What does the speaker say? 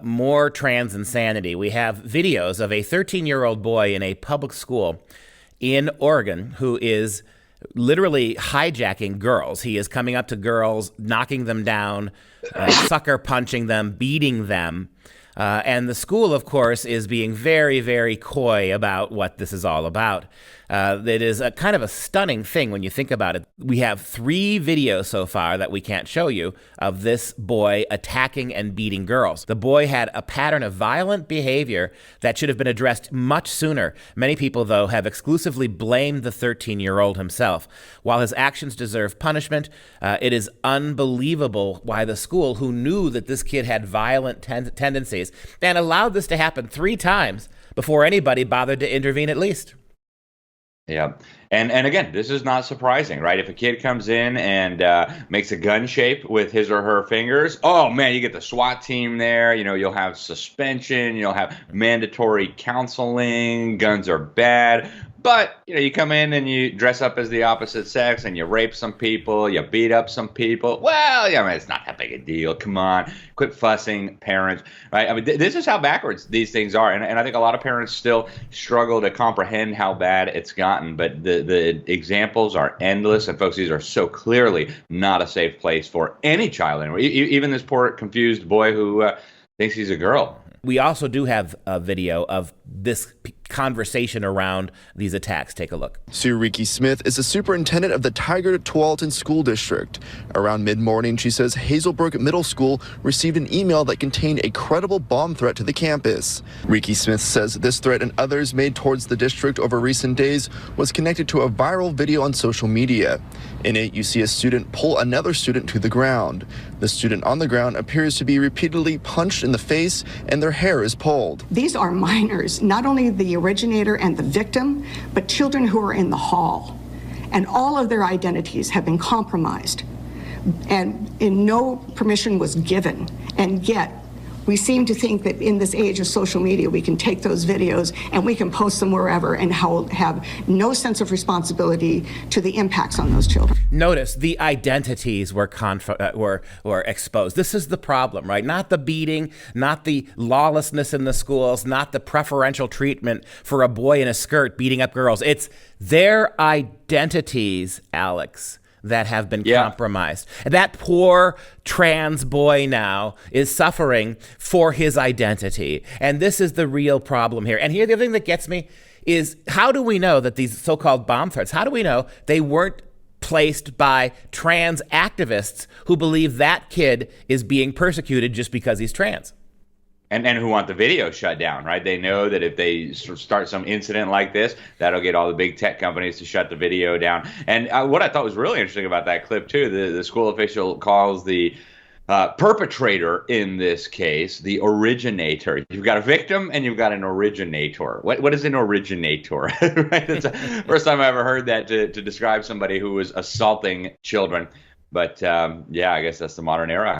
More trans insanity. We have videos of a 13-year-old boy in a public school in Oregon who is literally hijacking girls. He is coming up to girls, knocking them down, sucker punching them, beating them. And the school, of course, is being very, very coy about what this is all about. It is a kind of a stunning thing when you think about it. We have 3 videos so far that we can't show you of this boy attacking and beating girls. The boy had a pattern of violent behavior that should have been addressed much sooner. Many people, though, have exclusively blamed the 13-year-old himself. While his actions deserve punishment, it is unbelievable why the school, who knew that this kid had violent tendencies, and allowed this to happen 3 times before anybody bothered to intervene at least. Yeah. And again, this is not surprising, right? If a kid comes in and makes a gun shape with his or her fingers, oh man, you get the SWAT team there. You know, you'll have suspension, you'll have mandatory counseling, guns are bad. But, you know, you come in and you dress up as the opposite sex and you rape some people, you beat up some people. Well, yeah, I mean, it's not that big a deal. Come on, quit fussing, parents, right? I mean, this is how backwards these things are. And I think a lot of parents still struggle to comprehend how bad it's gotten. But the examples are endless. And folks, these are so clearly not a safe place for any child anymore. Even this poor confused boy who thinks he's a girl. We also do have a video of this conversation around these attacks. Take a look. Sue Reiki Smith is the superintendent of the Tiger Tualatin School District. Around mid-morning, she says Hazelbrook Middle School received an email that contained a credible bomb threat to the campus. Reiki Smith says this threat and others made towards the district over recent days was connected to a viral video on social media. In it, you see a student pull another student to the ground. The student on the ground appears to be repeatedly punched in the face and their hair is pulled. These are minors, not only the originator and the victim, but children who are in the hall. And all of their identities have been compromised. And no permission was given. And yet, we seem to think that in this age of social media, we can take those videos and we can post them wherever and have no sense of responsibility to the impacts on those children. Notice the identities were exposed. This is the problem, right? Not the beating, not the lawlessness in the schools, not the preferential treatment for a boy in a skirt beating up girls. It's their identities, Alex, that have been compromised. And that poor trans boy now is suffering for his identity. And this is the real problem here. And here, the other thing that gets me is, how do we know that these so-called bomb threats, how do we know they weren't placed by trans activists who believe that kid is being persecuted just because he's trans? And who want the video shut down, right? They know that if they start some incident like this, that'll get all the big tech companies to shut the video down. And what I thought was really interesting about that clip, too, the school official calls the perpetrator in this case the originator. You've got a victim and you've got an originator. What is an originator? Right? It's the first time I ever heard that to describe somebody who was assaulting children. But yeah, I guess that's the modern era.